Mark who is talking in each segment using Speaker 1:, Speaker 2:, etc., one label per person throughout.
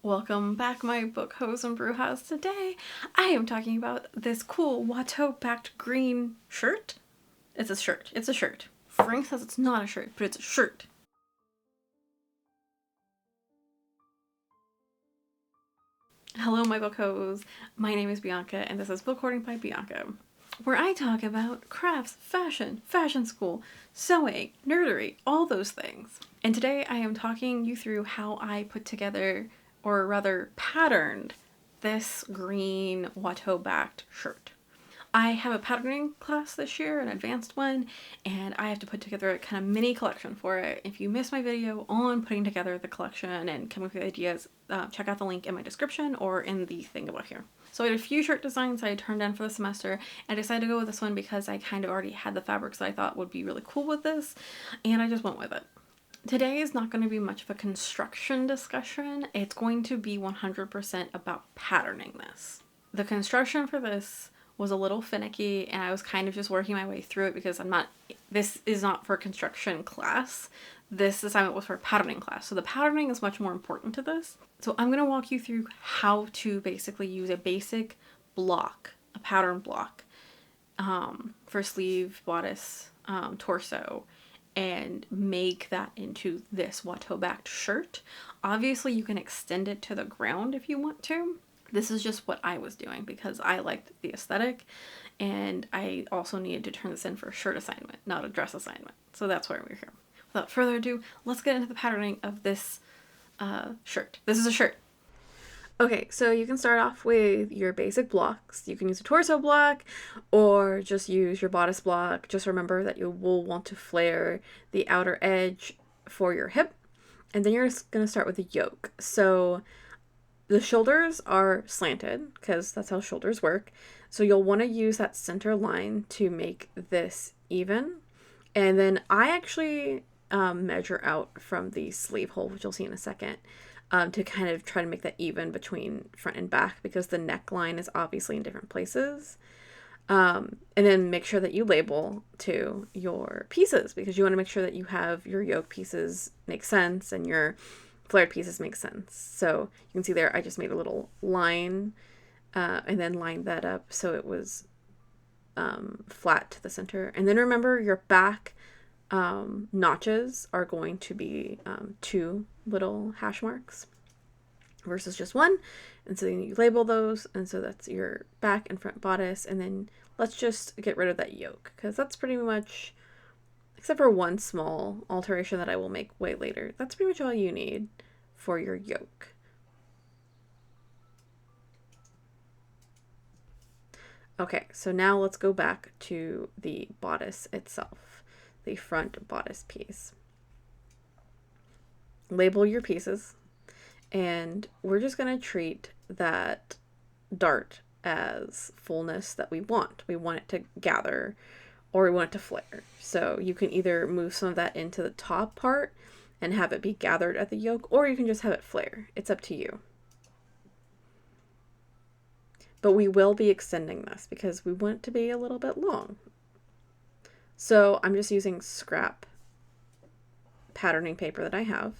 Speaker 1: Welcome back, my bookhos and brewhouse. Today I am talking about this cool Watteau-Backed green shirt. It's a shirt. It's a shirt. Frank says it's not a shirt, but it's a shirt. Hello, my bookhos. My name is Bianca, and this is Book Hoarding by Bianca, where I talk about crafts, fashion school, sewing, nerdery, all those things. And today I am talking you through how I put together, or rather patterned, this green Watteau-Backed shirt. I have a patterning class this year, an advanced one, and I have to put together a kind of mini collection for it. If you missed my video on putting together the collection and coming up with ideas, check out the link in my description or in the thing about here. So I had a few shirt designs I turned in for the semester, and I decided to go with this one because I kind of already had the fabrics that I thought would be really cool with this, and I just went with it. Today is not going to be much of a construction discussion. It's going to be 100% about patterning this. The construction for this was a little finicky, and I was kind of just working my way through it because this is not for construction class. This assignment was for patterning class. So the patterning is much more important to this. So I'm going to walk you through how to basically use a basic block, a pattern block, for sleeve, bodice, torso, and make that into this Watteau-Backed shirt. Obviously you can extend it to the ground if you want to. This is just what I was doing because I liked the aesthetic, and I also needed to turn this in for a shirt assignment, not a dress assignment. So that's why we're here. Without further ado, let's get into the patterning of this shirt. This is a shirt. Okay, so you can start off with your basic blocks. You can use a torso block or just use your bodice block. Just remember that you will want to flare the outer edge for your hip, and then you're just going to start with the yoke. So the shoulders are slanted because that's how shoulders work. So you'll want to use that center line to make this even. And then I actually measure out from the sleeve hole, which you'll see in a second, to kind of try to make that even between front and back because the neckline is obviously in different places. And then make sure that you label to your pieces because you want to make sure that you have your yoke pieces make sense and your flared pieces make sense. So you can see there I just made a little line and then lined that up so it was flat to the center. And then remember your back notches are going to be 2 little hash marks versus just 1, and so then you label those, and so that's your back and front bodice. And then let's just get rid of that yoke because that's pretty much, except for one small alteration that I will make way later, that's pretty much all you need for your yoke. Okay, so now let's go back to the bodice itself, the front bodice piece. Label your pieces, and we're just going to treat that dart as fullness that we want. We want it to gather or we want it to flare. So you can either move some of that into the top part and have it be gathered at the yoke, or you can just have it flare. It's up to you. But we will be extending this because we want it to be a little bit long. So I'm just using scrap patterning paper that I have,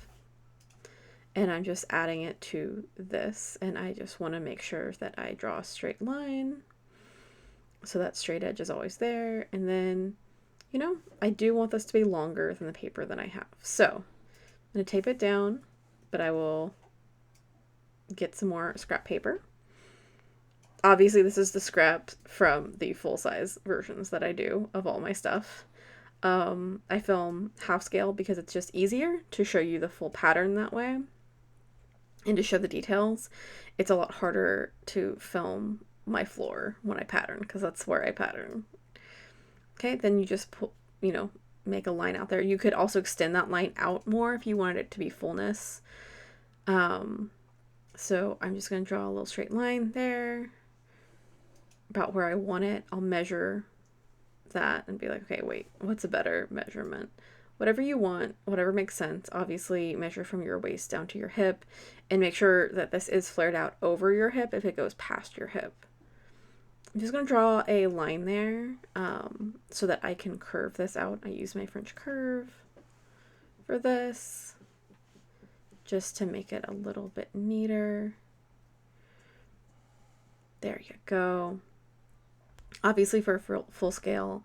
Speaker 1: and I'm just adding it to this, and I just want to make sure that I draw a straight line so that straight edge is always there. And then, you know, I do want this to be longer than the paper that I have. So I'm going to tape it down, but I will get some more scrap paper. Obviously, this is the scrap from the full-size versions that I do of all my stuff. I film half scale because it's just easier to show you the full pattern that way and to show the details. It's a lot harder to film my floor when I pattern because that's where I pattern. Okay, then you just put, make a line out there. You could also extend that line out more if you wanted it to be fullness. So I'm just going to draw a little straight line there about where I want it. I'll measure that and be like, okay, wait, what's a better measurement? Whatever you want, whatever makes sense. Obviously measure from your waist down to your hip and make sure that this is flared out over your hip if it goes past your hip. I'm just going to draw a line there so that I can curve this out. I use my French curve for this. just to make it a little bit neater. There you go. Obviously for full scale,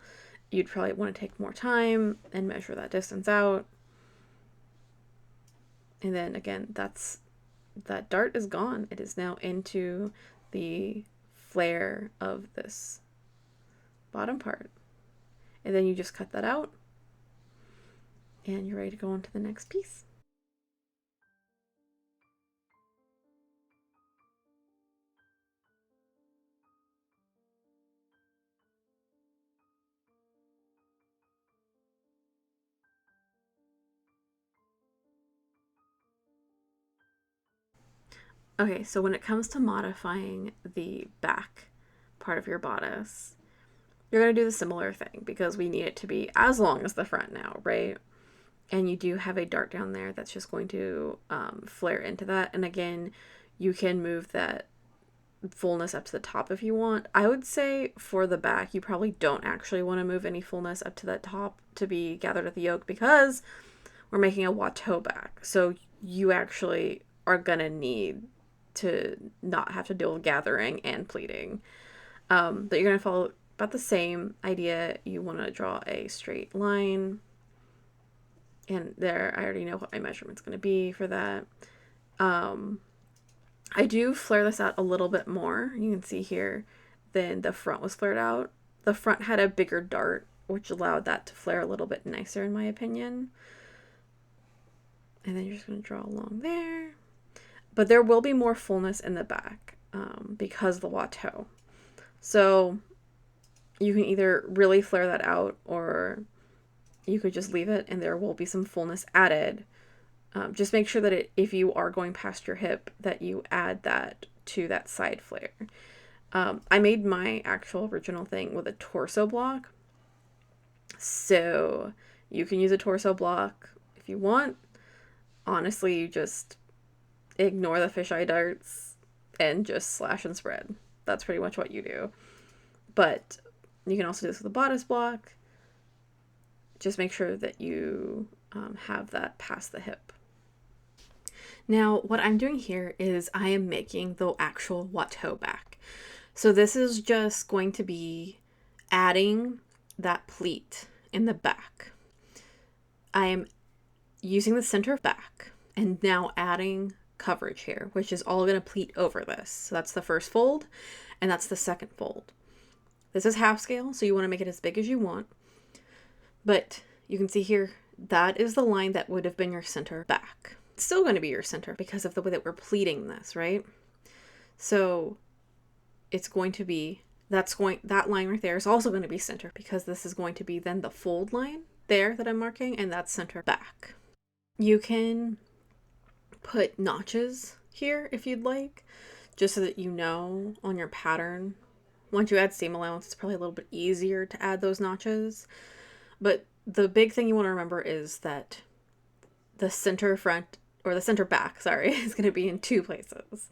Speaker 1: you'd probably want to take more time and measure that distance out. And then again, that dart is gone. It is now into the flare of this bottom part. And then you just cut that out and you're ready to go on to the next piece. Okay, so when it comes to modifying the back part of your bodice, you're going to do the similar thing because we need it to be as long as the front now, right? And you do have a dart down there that's just going to flare into that. And again, you can move that fullness up to the top if you want. I would say for the back, you probably don't actually want to move any fullness up to that top to be gathered at the yoke because we're making a Watteau-Backed. So you actually are going to need to not have to deal with gathering and pleating. But you're going to follow about the same idea. You want to draw a straight line. And there, I already know what my measurement's going to be for that. I do flare this out a little bit more. You can see here, than the front was flared out. The front had a bigger dart, which allowed that to flare a little bit nicer, in my opinion. And then you're just going to draw along there. But there will be more fullness in the back because of the Watteau. So you can either really flare that out or you could just leave it and there will be some fullness added. Just make sure that if you are going past your hip, that you add that to that side flare. I made my actual original thing with a torso block. So you can use a torso block if you want. Honestly, you just ignore the fisheye darts and just slash and spread. That's pretty much what you do. But you can also do this with a bodice block. Just make sure that you have that past the hip. Now, what I'm doing here is I am making the actual Watteau-Backed. So this is just going to be adding that pleat in the back. I am using the center back and now adding coverage here, which is all going to pleat over this. So that's the first fold and that's the second fold. This is half scale, so you want to make it as big as you want. But you can see here, that is the line that would have been your center back. It's still going to be your center because of the way that we're pleating this, right? So it's going to be, that line right there is also going to be center because this is going to be then the fold line there that I'm marking, and that's center back. You can put notches here if you'd like, just so that you know on your pattern. Once you add seam allowance, it's probably a little bit easier to add those notches. But the big thing you want to remember is that the center front, or the center back, sorry, is going to be in two places.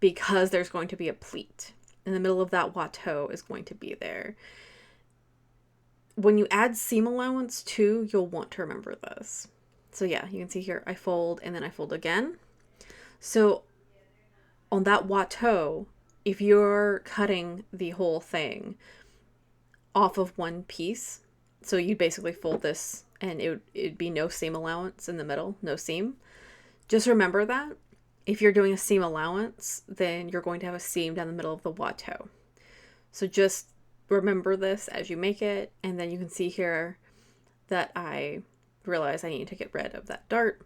Speaker 1: Because there's going to be a pleat. In the middle of that Watteau is going to be there. When you add seam allowance too, you'll want to remember this. So yeah, you can see here, I fold and then I fold again. So on that Watteau, if you're cutting the whole thing off of one piece, so you'd basically fold this and it'd be no seam allowance in the middle, no seam. Just remember that. If you're doing a seam allowance, then you're going to have a seam down the middle of the Watteau. So just remember this as you make it, and then you can see here that I realize I need to get rid of that dart.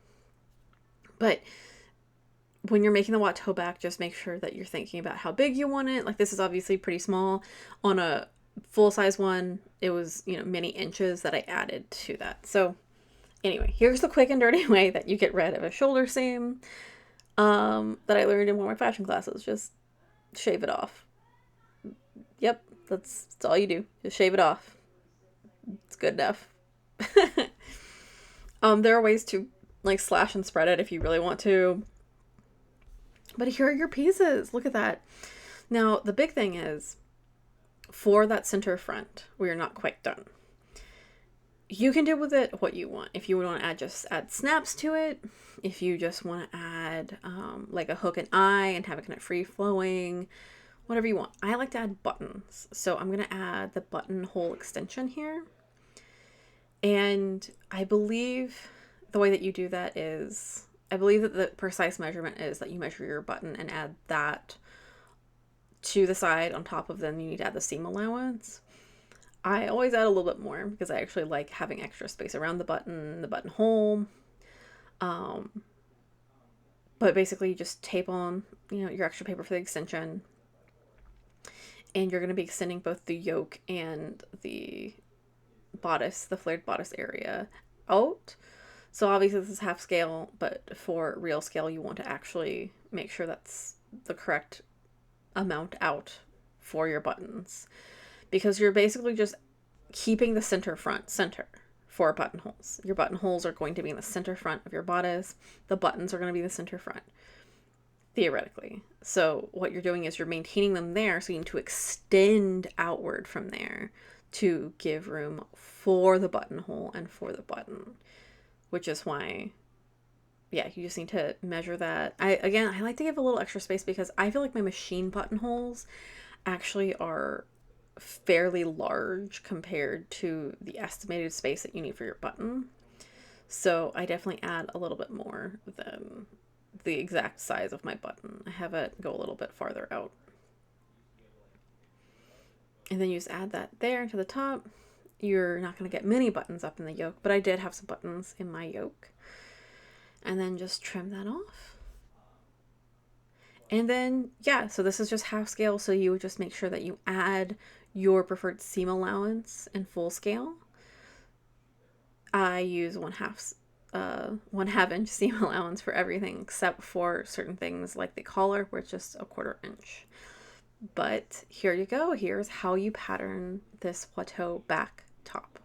Speaker 1: But when you're making the Watteau-Backed, just make sure that you're thinking about how big you want it. Like, this is obviously pretty small. On a full-size one, it was, many inches that I added to that. So anyway, here's the quick and dirty way that you get rid of a shoulder seam that I learned in one of my fashion classes. Just shave it off. Yep, that's all you do. Just shave it off. It's good enough. There are ways to slash and spread it if you really want to. But here are your pieces. Look at that. Now, the big thing is, for that center front, we are not quite done. you can do with it what you want. If you want to add snaps to it, if you just want to add like a hook and eye and have it kind of free flowing, whatever you want. I like to add buttons. So I'm going to add the buttonhole extension here. And I believe the way that you do that is, I believe that the precise measurement is that you measure your button and add that to the side on top of them. You need to add the seam allowance. I always add a little bit more because I actually like having extra space around the buttonhole. But basically you just tape on, your extra paper for the extension. And you're going to be extending both the yoke and the bodice, the flared bodice area out. So obviously this is half scale, but for real scale, you want to actually make sure that's the correct amount out for your buttons, because you're basically just keeping the center for buttonholes. Your buttonholes are going to be in the center front of your bodice. The buttons are going to be the center front, theoretically. So what you're doing is you're maintaining them there, so you need to extend outward from there to give room for the buttonhole and for the button, which is why, yeah, you just need to measure that. I like to give a little extra space because I feel like my machine buttonholes actually are fairly large compared to the estimated space that you need for your button. So I definitely add a little bit more than the exact size of my button. I have it go a little bit farther out. And then you just add that there to the top. You're not going to get many buttons up in the yoke, but I did have some buttons in my yoke. And then just trim that off. And then, yeah, so this is just half scale, so you would just make sure that you add your preferred seam allowance in full scale. I use 1/2 inch seam allowance for everything except for certain things like the collar, where it's just 1/4 inch. But here you go. Here's how you pattern this Watteau-Backed top.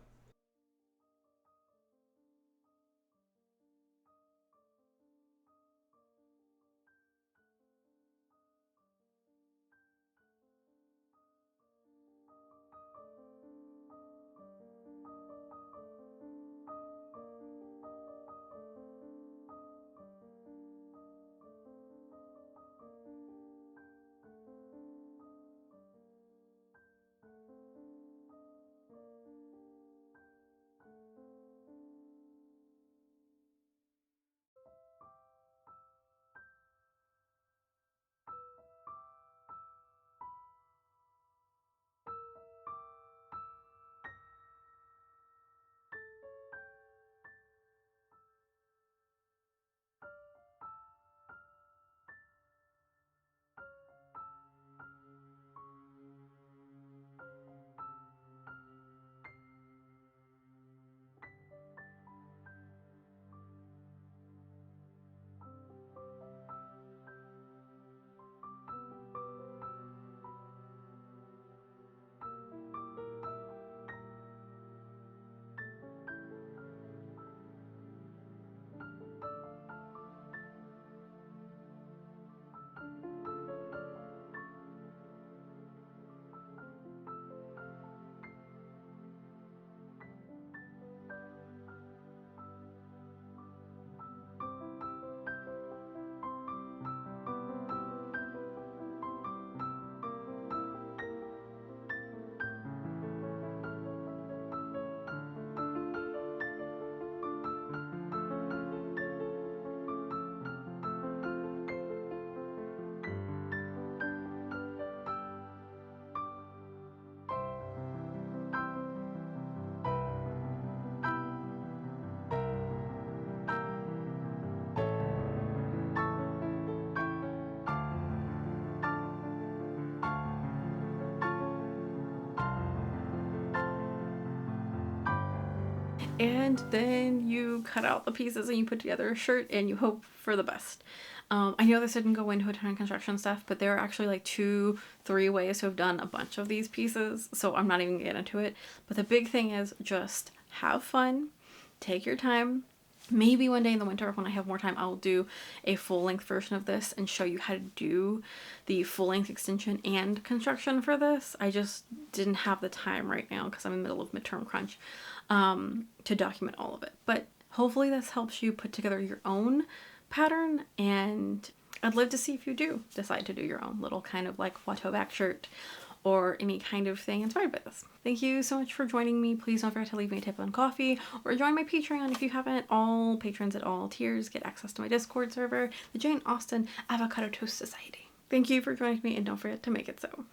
Speaker 1: And then you cut out the pieces and you put together a shirt and you hope for the best. I know this didn't go into a ton of construction stuff, but there are actually like 2-3 ways to have done a bunch of these pieces, so I'm not even gonna get into it. But the big thing is just have fun, take your time, Maybe one day in the winter when I have more time, I'll do a full-length version of this and show you how to do the full-length extension and construction for this. I just didn't have the time right now because I'm in the middle of midterm crunch to document all of it. But hopefully this helps you put together your own pattern, and I'd love to see if you do decide to do your own little kind of like Watteau-Backed shirt or any kind of thing inspired by this. Thank you so much for joining me. Please don't forget to leave me a tip on coffee or join my Patreon if you haven't. All patrons at all tiers get access to my Discord server, the Jane Austen Avocado Toast Society. Thank you for joining me, and don't forget to make it so.